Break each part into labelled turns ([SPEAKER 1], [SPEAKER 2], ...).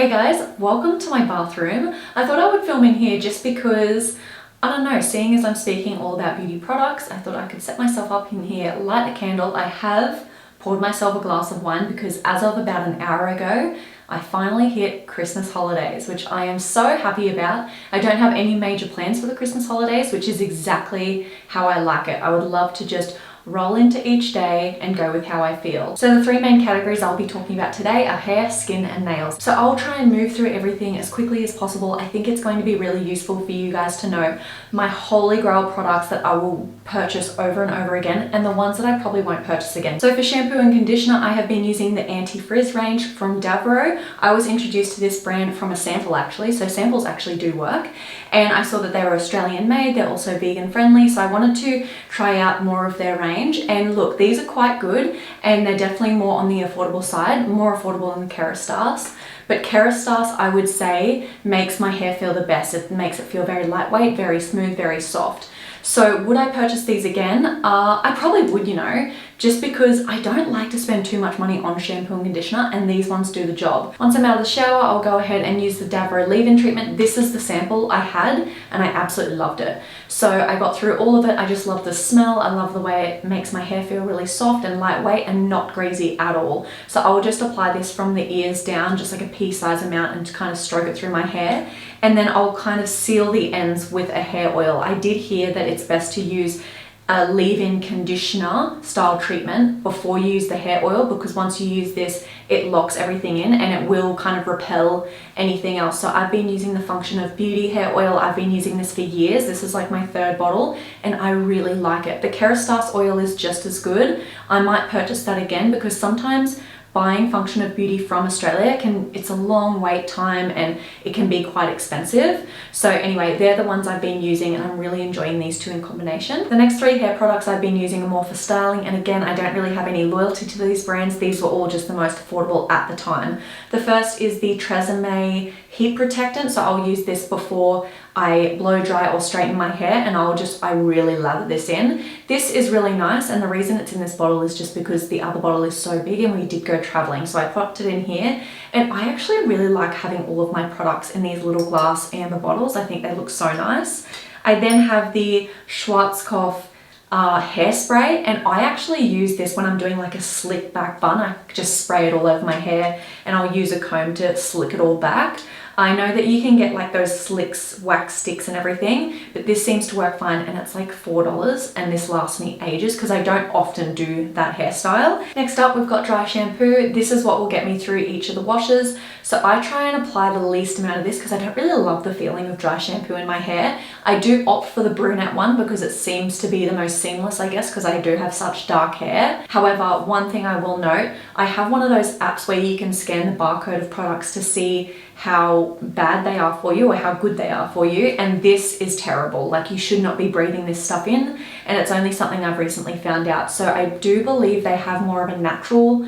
[SPEAKER 1] Hey guys, welcome to my bathroom. I thought I would film in here just because, I don't know, seeing as I'm speaking all about beauty products, I thought I could set myself up in here, light a candle. I have poured myself a glass of wine because as of about an hour ago, I finally hit Christmas holidays, which I am so happy about. I don't have any major plans for the Christmas holidays, which is exactly how I like it. I would love to just roll into each day and go with how I feel. So the three main categories I'll be talking about today are hair, skin, and nails. So I'll try and move through everything as quickly as possible. I think it's going to be really useful for you guys to know my holy grail products that I will purchase over and over again, and the ones that I probably won't purchase again. So for shampoo and conditioner, I have been using the anti-frizz range from Davro. I was introduced to this brand from a sample actually, so samples actually do work. And I saw that they were Australian made, they're also vegan friendly, so I wanted to try out more of their range. And look, these are quite good and they're definitely more on the affordable side, more affordable than Kerastase. But Kerastase, I would say, makes my hair feel the best. It makes it feel very lightweight, very smooth, very soft. So would I purchase these again? I probably would, you know, just because I don't like to spend too much money on shampoo and conditioner, and these ones do the job. Once I'm out of the shower, I'll go ahead and use the Davro leave-in treatment. This is the sample I had and I absolutely loved it. So I got through all of it. I just love the smell. I love the way it makes my hair feel really soft and lightweight and not greasy at all. So I'll just apply this from the ears down, just like a pea-size amount, and kind of stroke it through my hair. And then I'll kind of seal the ends with a hair oil. I did hear that it's best to use a leave-in conditioner style treatment before you use the hair oil, because once you use this, it locks everything in and it will kind of repel anything else. So I've been using the Function of Beauty hair oil. I've been using this for years. This is like my third bottle and I really like it. The Kerastase oil is just as good. I might purchase that again because sometimes buying Function of Beauty from Australia it's a long wait time and it can be quite expensive. So anyway, they're the ones I've been using and I'm really enjoying these two in combination. The next three hair products I've been using are more for styling, and again, I don't really have any loyalty to these brands. These were all just the most affordable at the time. The first is the Tresemme Heat Protectant. So I'll use this before I blow dry or straighten my hair, and I really lather this in. This is really nice, and the reason it's in this bottle is just because the other bottle is so big and we did go traveling, so I popped it in here. And I actually really like having all of my products in these little glass amber bottles. I think they look so nice. I then have the Schwarzkopf hairspray, and I actually use this when I'm doing like a slick back bun. I just spray it all over my hair and I'll use a comb to slick it all back. I know that you can get like those slicks, wax sticks and everything, but this seems to work fine, and it's like $4 and this lasts me ages because I don't often do that hairstyle. Next up, we've got dry shampoo. This is what will get me through each of the washes. So I try and apply the least amount of this because I don't really love the feeling of dry shampoo in my hair. I do opt for the brunette one because it seems to be the most seamless, I guess, because I do have such dark hair. However, one thing I will note, I have one of those apps where you can scan the barcode of products to see how bad they are for you or how good they are for you, and this is terrible. Like, you should not be breathing this stuff in, and it's only something I've recently found out. So I do believe they have more of a natural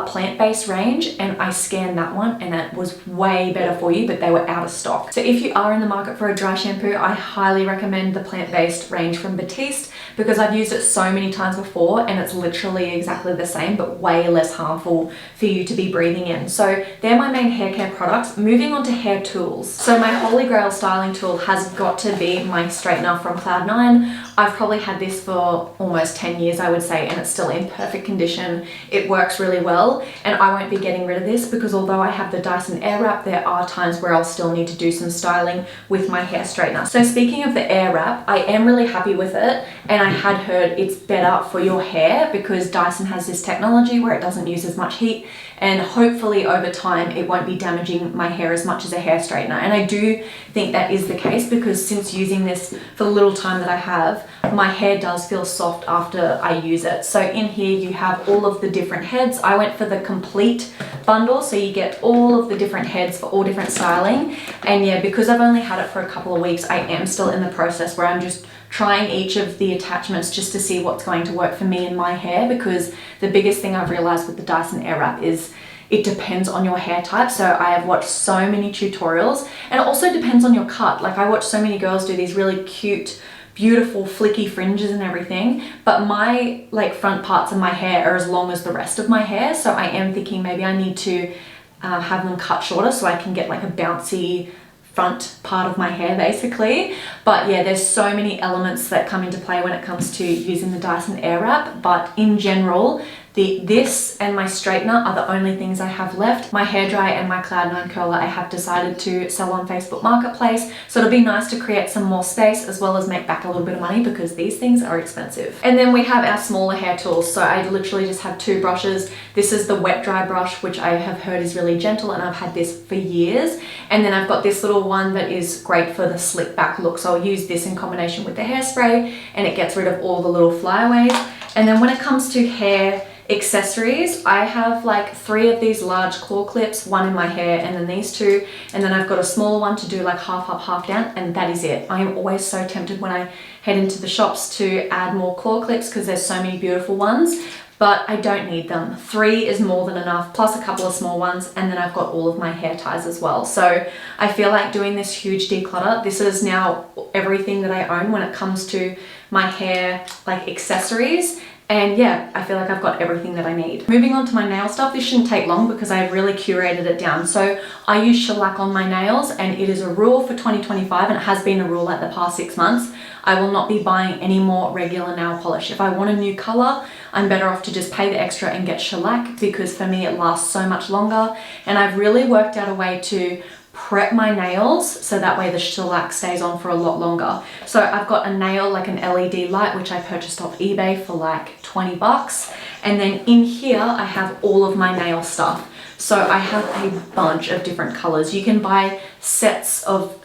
[SPEAKER 1] plant-based range, and I scanned that one and it was way better for you, but they were out of stock. So if you are in the market for a dry shampoo, I highly recommend the plant-based range from Batiste because I've used it so many times before and it's literally exactly the same but way less harmful for you to be breathing in. So they're my main hair care products. Moving on to hair tools. So my holy grail styling tool has got to be my straightener from Cloud9. I've probably had this for almost 10 years, I would say, and it's still in perfect condition. It works really well. And I won't be getting rid of this because although I have the Dyson Airwrap, there are times where I'll still need to do some styling with my hair straightener. So speaking of the Airwrap, I am really happy with it, and I had heard it's better for your hair because Dyson has this technology where it doesn't use as much heat, and hopefully over time it won't be damaging my hair as much as a hair straightener. And I do think that is the case because since using this for the little time that I have, my hair does feel soft after I use it. So in here you have all of the different heads. I went for the complete bundle, so you get all of the different heads for all different styling. And yeah, because I've only had it for a couple of weeks, I am still in the process where I'm just trying each of the attachments just to see what's going to work for me and my hair, because the biggest thing I've realized with the Dyson Airwrap is it depends on your hair type. So I have watched so many tutorials, and it also depends on your cut. Like, I watch so many girls do these really cute, beautiful flicky fringes and everything, but my like front parts of my hair are as long as the rest of my hair. So I am thinking maybe I need to have them cut shorter so I can get like a bouncy front part of my hair basically. But yeah, there's so many elements that come into play when it comes to using the Dyson Airwrap, but in general, this and my straightener are the only things I have left. My hairdryer and my Cloud9 curler I have decided to sell on Facebook Marketplace, so it'll be nice to create some more space as well as make back a little bit of money because these things are expensive. And then we have our smaller hair tools. So I literally just have 2 brushes. This is the wet dry brush, which I have heard is really gentle, and I've had this for years. And then I've got this little one that is great for the slick back look. So I'll use this in combination with the hairspray, and it gets rid of all the little flyaways. And then when it comes to hair accessories, I have like 3 of these large claw clips, 1 in my hair, and then these 2, and then I've got a smaller one to do like half up, half down, and that is it. I am always so tempted when I head into the shops to add more claw clips because there's so many beautiful ones, but I don't need them. 3 is more than enough, plus a couple of small ones, and then I've got all of my hair ties as well. So I feel like doing this huge declutter, this is now everything that I own when it comes to my hair like accessories. And yeah, I feel like I've got everything that I need. Moving on to my nail stuff, this shouldn't take long because I've really curated it down. So I use shellac on my nails, and it is a rule for 2025, and it has been a rule like the past 6 months. I will not be buying any more regular nail polish. If I want a new color, I'm better off to just pay the extra and get shellac, because for me it lasts so much longer. And I've really worked out a way to prep my nails so that way the shellac stays on for a lot longer. So I've got a nail, like an LED light, which I purchased off eBay for like 20 bucks. And then in here I have all of my nail stuff. So I have a bunch of different colors. You can buy sets of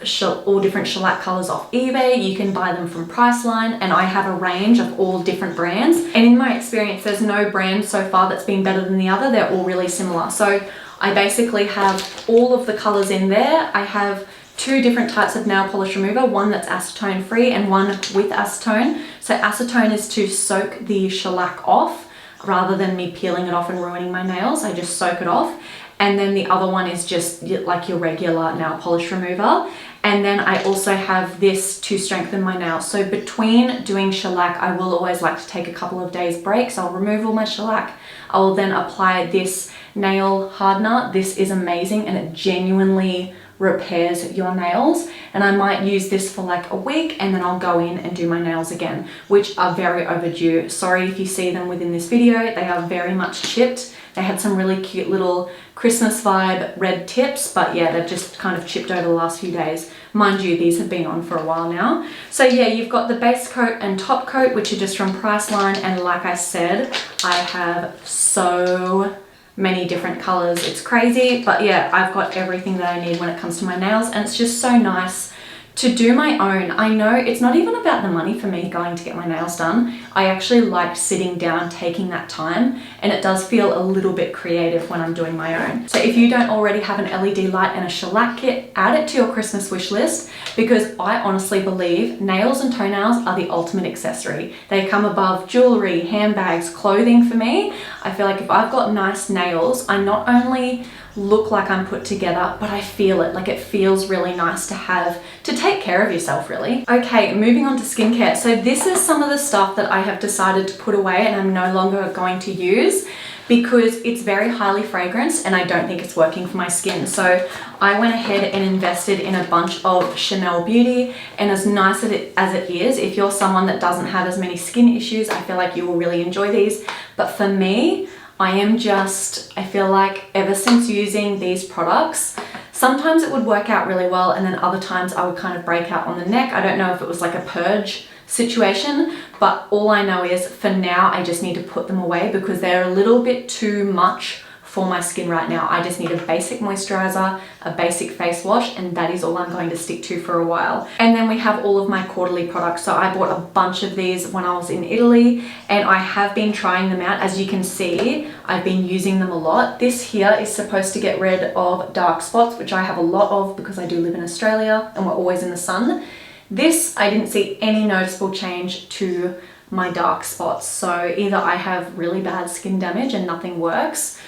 [SPEAKER 1] all different shellac colors off eBay. You can buy them from Priceline, and I have a range of all different brands. And in my experience, there's no brand so far that's been better than the other. They're all really similar. So I basically have all of the colors in there. I have 2 different types of nail polish remover, one that's acetone free and one with acetone. So acetone is to soak the shellac off rather than me peeling it off and ruining my nails. I just soak it off. And then the other one is just like your regular nail polish remover. And then I also have this to strengthen my nails. So between doing shellac, I will always like to take a couple of days breaks. I'll remove all my shellac. I will then apply this nail hardener. This is amazing, and it genuinely repairs your nails. And I might use this for like a week, and then I'll go in and do my nails again, which are very overdue. Sorry if you see them within this video. They are very much chipped. They had some really cute little Christmas vibe red tips, but yeah, they've just kind of chipped over the last few days. Mind you, these have been on for a while now. So yeah, you've got the base coat and top coat, which are just from Priceline. And like I said, I have so many different colors. It's crazy, but yeah, I've got everything that I need when it comes to my nails, and it's just so nice to do my own. I know it's not even about the money for me going to get my nails done. I actually like sitting down, taking that time, and it does feel a little bit creative when I'm doing my own. So if you don't already have an LED light and a shellac kit, add it to your Christmas wish list, because I honestly believe nails and toenails are the ultimate accessory. They come above jewelry, handbags, clothing for me. I feel like if I've got nice nails, I not only look like I'm put together, but I feel it. Like, it feels really nice to have, to take care of yourself really. Okay, moving on to skincare. So this is some of the stuff that I have decided to put away and I'm no longer going to use because it's very highly fragranced and I don't think it's working for my skin. So I went ahead and invested in a bunch of Chanel Beauty, and as nice as it is, if you're someone that doesn't have as many skin issues, I feel like you will really enjoy these. But for me, I feel like ever since using these products, sometimes it would work out really well and then other times I would kind of break out on the neck. I don't know if it was like a purge situation, but all I know is for now I just need to put them away because they're a little bit too much for my skin right now. I just need a basic moisturizer, a basic face wash, and that is all I'm going to stick to for a while. And then we have all of my quarterly products. So I bought a bunch of these when I was in Italy and I have been trying them out. As you can see, I've been using them a lot. This here is supposed to get rid of dark spots, which I have a lot of because I do live in Australia and we're always in the sun. This, I didn't see any noticeable change to my dark spots. So either I have really bad skin damage and nothing works,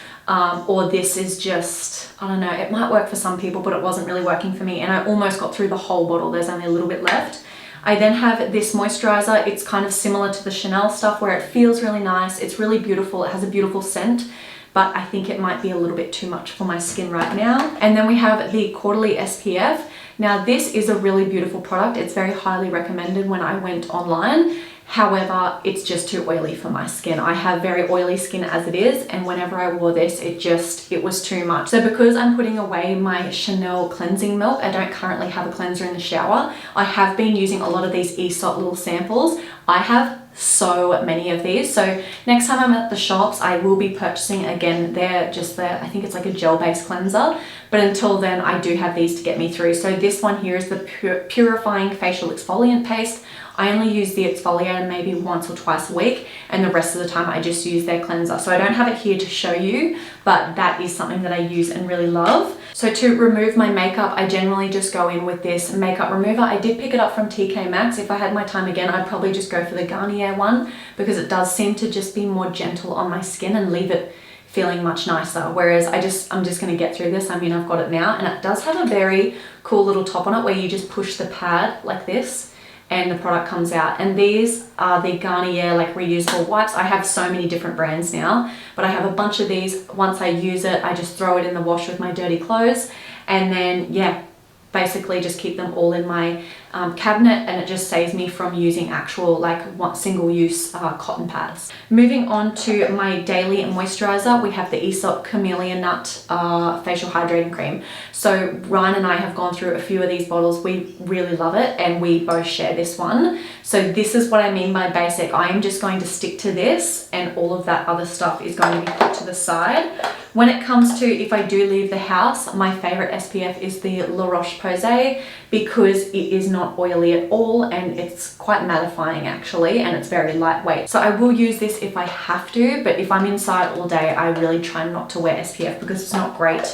[SPEAKER 1] or this is just, I don't know, it might work for some people, but it wasn't really working for me. And I almost got through the whole bottle. There's only a little bit left. I then have this moisturizer. It's kind of similar to the Chanel stuff where it feels really nice. It's really beautiful. It has a beautiful scent, but I think it might be a little bit too much for my skin right now. And then we have the Quarterly SPF. Now this is a really beautiful product. It's very highly recommended when I went online. However, it's just too oily for my skin. I have very oily skin as it is, and whenever I wore this, it was too much. So because I'm putting away my Chanel cleansing milk, I don't currently have a cleanser in the shower. I have been using a lot of these Aesop little samples. I have so many of these. So next time I'm at the shops, I will be purchasing again. I think it's like a gel-based cleanser. But until then, I do have these to get me through. So this one here is the Purifying Facial Exfoliant Paste. I only use the exfoliator maybe once or twice a week, and the rest of the time I just use their cleanser. So I don't have it here to show you, but that is something that I use and really love. So to remove my makeup, I generally just go in with this makeup remover. I did pick it up from TK Maxx. If I had my time again, I'd probably just go for the Garnier one, because it does seem to just be more gentle on my skin and leave it feeling much nicer. Whereas I'm just going to get through this. I mean, I've got it now, and it does have a very cool little top on it where you just push the pad like this and the product comes out. And these are the Garnier like reusable wipes. I have so many different brands now, but I have a bunch of these. Once I use it, I just throw it in the wash with my dirty clothes, and then yeah, basically just keep them all in my cabinet, and it just saves me from using actual like single-use cotton pads. Moving on to my daily moisturizer, we have the Aesop Camellia Nut Facial Hydrating Cream. So Ryan and I have gone through a few of these bottles. We really love it, and we both share this one. So this is what I mean by basic. I am just going to stick to this, and all of that other stuff is going to be put to the side. When it comes to if I do leave the house, my favorite SPF is the La Roche-Posay, because it is not oily at all, and it's quite mattifying actually, and it's very lightweight. So I will use this if I have to, but if I'm inside all day, I really try not to wear SPF because it's not great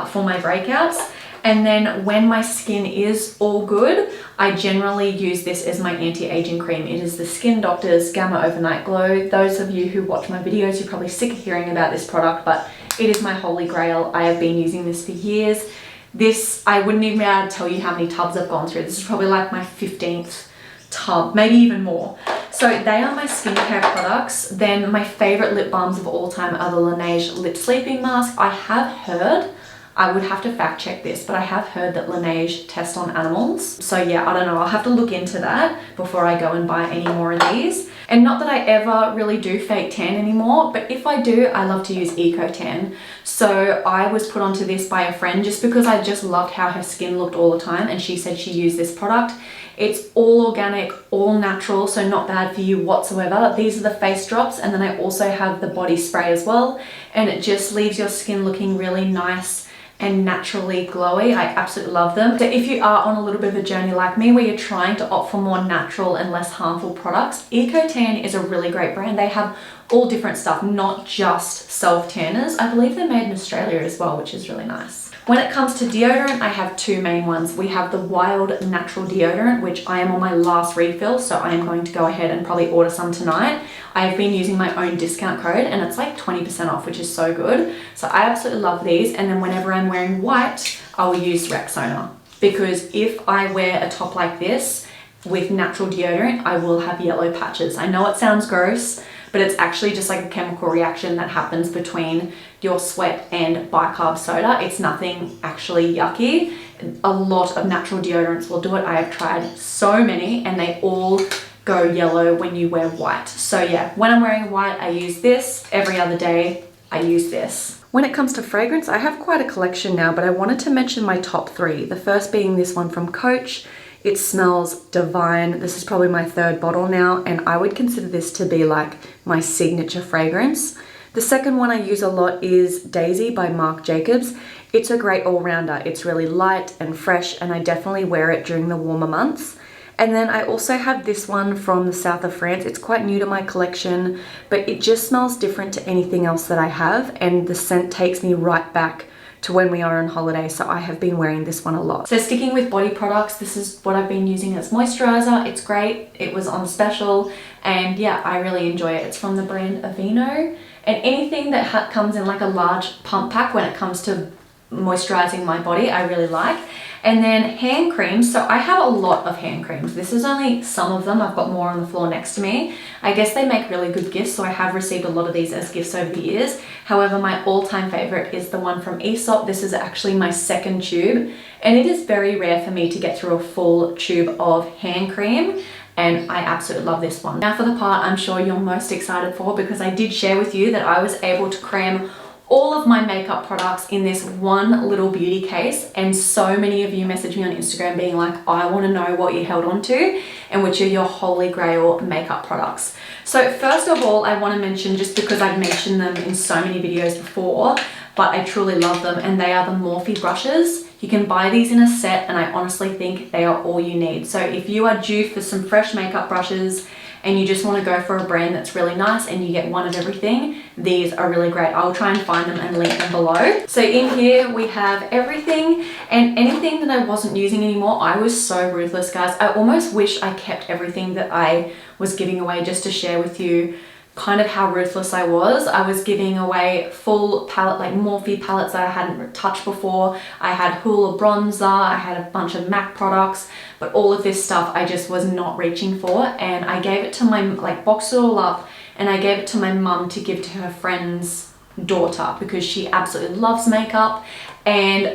[SPEAKER 1] for my breakouts. And then when my skin is all good, I generally use this as my anti-aging cream. It is the Skin Doctor's Gamma Overnight Glow. Those of you who watch my videos, you're probably sick of hearing about this product, but it is my holy grail. I have been using this for years. This, I wouldn't even be able to tell you how many tubs I've gone through. This is probably like my 15th tub, maybe even more. So they are my skincare products. Then my favorite lip balms of all time are the Laneige Lip Sleeping Mask. I have heard, I would have to fact check this, but I have heard that Laneige test on animals. So yeah, I don't know. I'll have to look into that before I go and buy any more of these. And not that I ever really do fake tan anymore, but if I do, I love to use Eco Tan. So I was put onto this by a friend just because I just loved how her skin looked all the time, and she said she used this product. It's all organic, all natural, so not bad for you whatsoever. These are the face drops, and then I also have the body spray as well, and it just leaves your skin looking really nice and naturally glowy. I absolutely love them. So if you are on a little bit of a journey like me where you're trying to opt for more natural and less harmful products, Eco Tan is a really great brand. They have all different stuff, not just self-tanners. I believe they're made in Australia as well, which is really nice. When it comes to deodorant, I have two main ones. We have the Wild Natural Deodorant, which I am on my last refill, so I am going to go ahead and probably order some tonight. I've been using my own discount code, and it's like 20% off, which is so good. So I absolutely love these. And then whenever I'm wearing white, I will use Rexona, because if I wear a top like this with natural deodorant, I will have yellow patches. I know it sounds gross, but it's actually just like a chemical reaction that happens between your sweat and bicarb soda. It's nothing actually yucky. A lot of natural deodorants will do it. I have tried so many, and they all go yellow when you wear white. So yeah, when I'm wearing white, I use this. Every other day, I use this. When it comes to fragrance, I have quite a collection now, but I wanted to mention my top three. The first being this one from Coach. It smells divine. This is probably my third bottle now, and I would consider this to be like my signature fragrance. The second one I use a lot is Daisy by Marc Jacobs. It's a great all-rounder. It's really light and fresh, and I definitely wear it during the warmer months. And then I also have this one from the south of France. It's quite new to my collection, but it just smells different to anything else that I have, and the scent takes me right back to when we are on holiday, so I have been wearing this one a lot. So sticking with body products, this is what I've been using as moisturizer. It's great. It was on special, and yeah, I really enjoy it. It's from the brand Aveeno, and anything that comes in like a large pump pack when it comes to moisturizing my body. I really like. And then hand creams. So I have a lot of hand creams. This is only some of them. I've got more on the floor next to me. I guess they make really good gifts, so I have received a lot of these as gifts over the years. However, my all-time favorite is the one from Aesop. This is actually my second tube, and it is very rare for me to get through a full tube of hand cream, and I absolutely love this one. Now for the part I'm sure you're most excited for, because I did share with you that I was able to cram all of my makeup products in this one little beauty case, and so many of you messaged me on Instagram being like, I want to know what you held on to and which are your holy grail makeup products. So first of all, I want to mention, just because I've mentioned them in so many videos before, but I truly love them, and they are the Morphe brushes. You can buy these in a set, and I honestly think they are all you need. So if you are due for some fresh makeup brushes and you just want to go for a brand that's really nice and you get one of everything, these are really great. I'll try and find them and link them below. So in here we have everything, and anything that I wasn't using anymore. I was so ruthless, guys. I almost wish I kept everything that I was giving away, just to share with you kind of how ruthless I was. I was giving away full palette, like Morphe palettes that I hadn't touched before. I had Hoola bronzer, I had a bunch of MAC products, but all of this stuff I just was not reaching for, and I gave it to my, like, boxed it all up, and I gave it to my mum to give to her friend's daughter because she absolutely loves makeup. And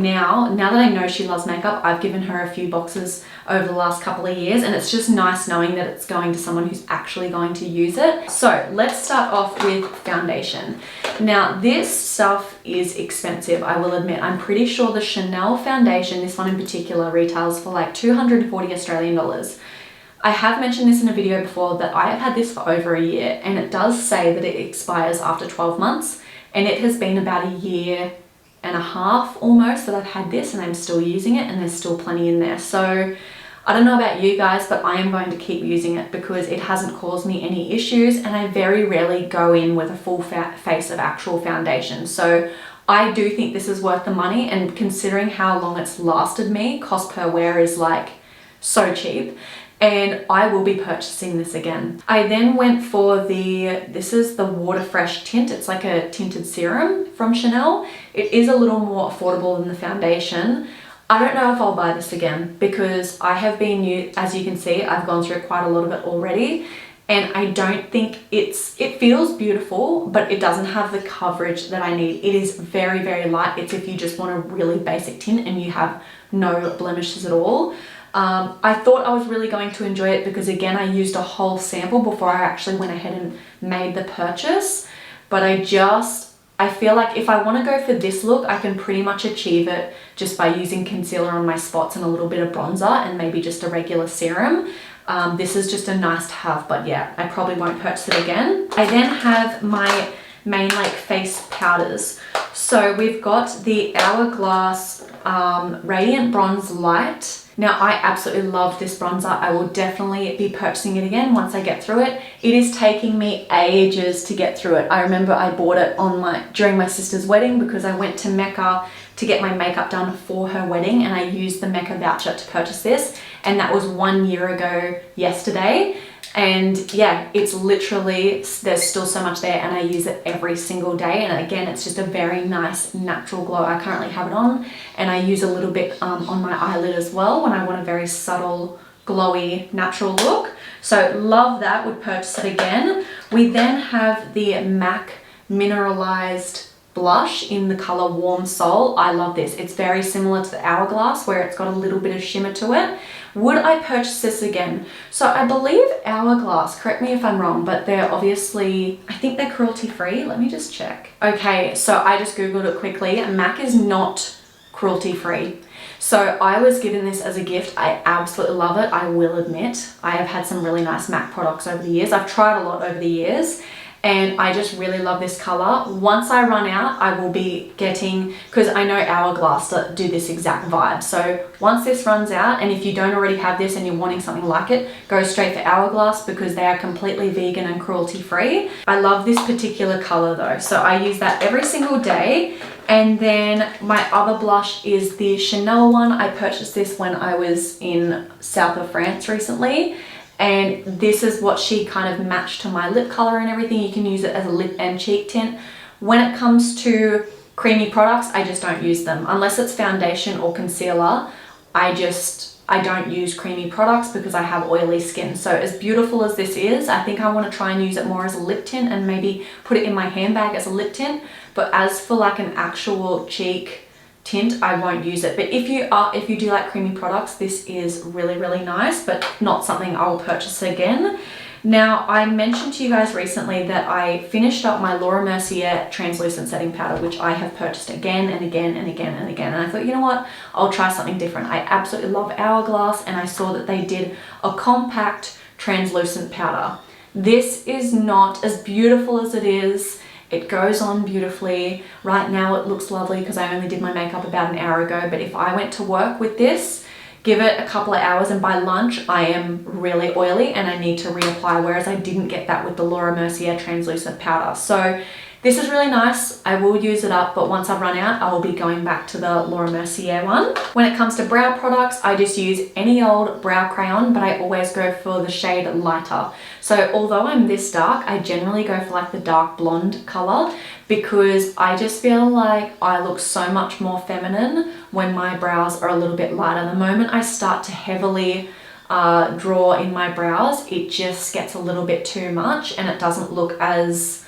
[SPEAKER 1] now that I know she loves makeup, I've given her a few boxes over the last couple of years, and it's just nice knowing that it's going to someone who's actually going to use it. So let's start off with foundation. Now this stuff is expensive, I will admit. I'm pretty sure the Chanel foundation, this one in particular, retails for like 240 Australian dollars. I have mentioned this in a video before that I have had this for over a year, and it does say that it expires after 12 months, and it has been about a year and a half almost that I've had this, and I'm still using it, and there's still plenty in there. So I don't know about you guys, but I am going to keep using it because it hasn't caused me any issues, and I very rarely go in with a full face of actual foundation. So I do think this is worth the money, and considering how long it's lasted me, cost per wear is like so cheap, and I will be purchasing this again. I then went for this is the Water Fresh tint. It's like a tinted serum from Chanel. It is a little more affordable than the foundation. I don't know if I'll buy this again because I have been, as you can see, I've gone through quite a lot of it already, and I don't think it feels beautiful, but it doesn't have the coverage that I need. It is very, very light. It's if you just want a really basic tint and you have no blemishes at all. I thought I was really going to enjoy it because, again, I used a whole sample before I actually went ahead and made the purchase, but I feel like if I want to go for this look, I can pretty much achieve it just by using concealer on my spots and a little bit of bronzer and maybe just a regular serum. This is just a nice to have, but yeah, I probably won't purchase it again. I then have my main like face powders. So we've got the Hourglass Radiant Bronze Light. Now I absolutely love this bronzer. I will definitely be purchasing it again once I get through it. It is taking me ages to get through it. I remember I bought it during my sister's wedding because I went to Mecca to get my makeup done for her wedding, and I used the Mecca voucher to purchase this, and that was 1 year ago yesterday. And yeah, it's literally, there's still so much there, and I use it every single day. And again, it's just a very nice natural glow. I currently have it on, and I use a little bit on my eyelid as well when I want a very subtle, glowy, natural look. So love that, would purchase it again. We then have the MAC Mineralized blush in the color Warm Soul. I love this. It's very similar to the Hourglass, where it's got a little bit of shimmer to it. Would I purchase this again? So I believe Hourglass, correct me if I'm wrong, but they're obviously, I think they're cruelty free. Let me just check. Okay, so I just Googled it quickly. MAC is not cruelty free. So I was given this as a gift. I absolutely love it. I will admit, I have had some really nice MAC products over the years. I've tried a lot over the years, and I just really love this color. Once I run out, I will be getting, because I know Hourglass do this exact vibe. So once this runs out, and if you don't already have this and you're wanting something like it, go straight for Hourglass because they are completely vegan and cruelty free. I love this particular color though. So I use that every single day. And then my other blush is the Chanel one. I purchased this when I was in south of France recently. And this is what she kind of matched to my lip color and everything. You can use it as a lip and cheek tint. When it comes to creamy products, I just don't use them. Unless it's foundation or concealer, I don't use creamy products because I have oily skin. So as beautiful as this is, I think I want to try and use it more as a lip tint and maybe put it in my handbag as a lip tint. But as for like an actual cheek tint, I won't use it. But if you do like creamy products, this is really, really nice, but not something I will purchase again. Now, I mentioned to you guys recently that I finished up my Laura Mercier translucent setting powder, which I have purchased again and again and again and again. And I thought, you know what, I'll try something different. I absolutely love Hourglass, and I saw that they did a compact translucent powder. This is not as beautiful as it is. It goes on beautifully. Right now it looks lovely because I only did my makeup about an hour ago, but if I went to work with this, give it a couple of hours, and by lunch I am really oily and I need to reapply, whereas I didn't get that with the Laura Mercier translucent powder. So this is really nice. I will use it up, but once I've run out, I will be going back to the Laura Mercier one. When it comes to brow products, I just use any old brow crayon, but I always go for the shade lighter. So although I'm this dark, I generally go for like the dark blonde color because I just feel like I look so much more feminine when my brows are a little bit lighter. The moment I start to heavily draw in my brows, it just gets a little bit too much and it doesn't look as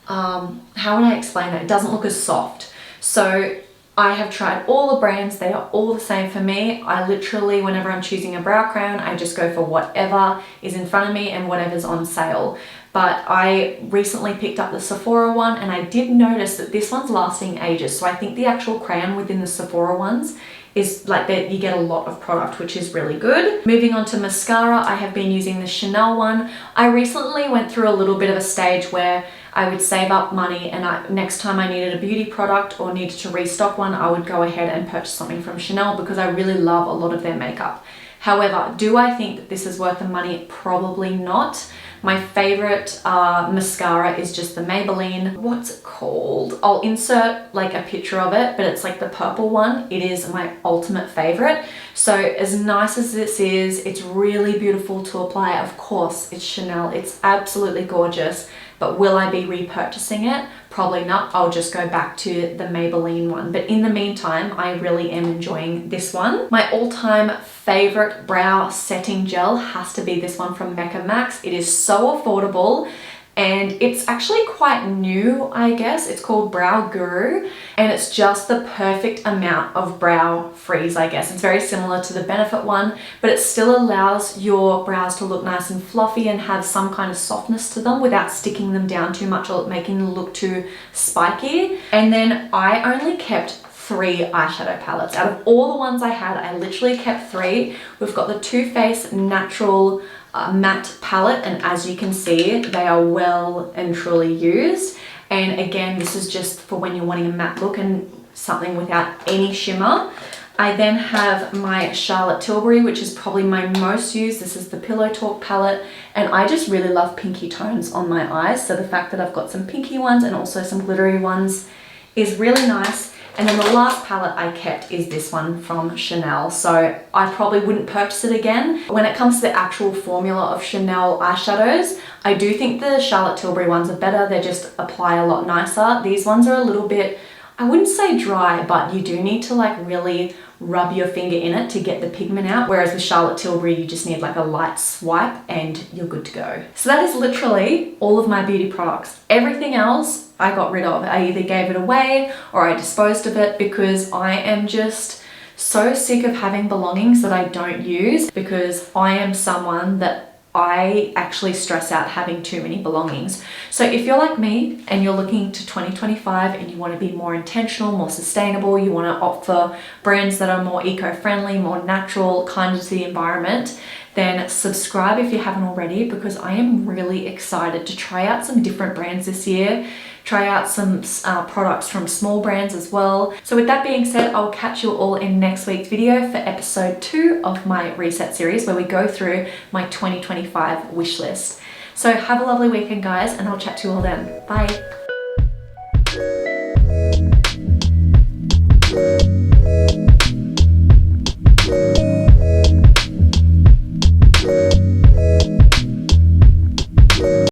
[SPEAKER 1] how would I explain that? It doesn't look as soft. So I have tried all the brands. They are all the same for me. I literally, whenever I'm choosing a brow crayon, I just go for whatever is in front of me and whatever's on sale. But I recently picked up the Sephora one and I did notice that this one's lasting ages. So I think the actual crayon within the Sephora ones is like that you get a lot of product, which is really good. Moving on to mascara, I have been using the Chanel one. I recently went through a little bit of a stage where I would save up money and next time I needed a beauty product or needed to restock one, I would go ahead and purchase something from Chanel because I really love a lot of their makeup. However, do I think that this is worth the money? Probably not. My favorite mascara is just the Maybelline, what's it called? I'll insert like a picture of it, but it's like the purple one. It is my ultimate favorite. So as nice as this is, it's really beautiful to apply. Of course, it's Chanel. It's absolutely gorgeous. But will I be repurchasing it? Probably not. I'll just go back to the Maybelline one. But in the meantime, I really am enjoying this one. My all-time favorite brow setting gel has to be this one from Mecca Max. It is so affordable and it's actually quite new, I guess. It's called Brow Guru and it's just the perfect amount of brow freeze, I guess. It's very similar to the Benefit one, but it still allows your brows to look nice and fluffy and have some kind of softness to them without sticking them down too much or making them look too spiky. And then I only kept 3 eyeshadow palettes. Out of all the ones I had, I literally kept 3. We've got the Too Faced Natural matte palette, and as you can see, they are well and truly used. And again, this is just for when you're wanting a matte look and something without any shimmer. I then have my Charlotte Tilbury, which is probably my most used. This is the Pillow Talk palette, and I just really love pinky tones on my eyes. So the fact that I've got some pinky ones and also some glittery ones is really nice. And then the last palette I kept is this one from Chanel. So I probably wouldn't purchase it again. When it comes to the actual formula of Chanel eyeshadows, I do think the Charlotte Tilbury ones are better. They just apply a lot nicer. These ones are a little bit, I wouldn't say dry, but you do need to like really rub your finger in it to get the pigment out. Whereas with Charlotte Tilbury, you just need like a light swipe and you're good to go. So that is literally all of my beauty products. Everything else I got rid of. I either gave it away or I disposed of it because I am just so sick of having belongings that I don't use, because I am someone that I actually stress out having too many belongings. So if you're like me and you're looking to 2025 and you want to be more intentional, more sustainable, you want to opt for brands that are more eco-friendly, more natural, kind to the environment, then subscribe if you haven't already, because I am really excited to try out some different brands this year, try out some products from small brands as well. So with that being said, I'll catch you all in next week's video for episode 2 of my reset series, where we go through my 2025 wish list. So have a lovely weekend, guys, and I'll chat to you all then. Bye.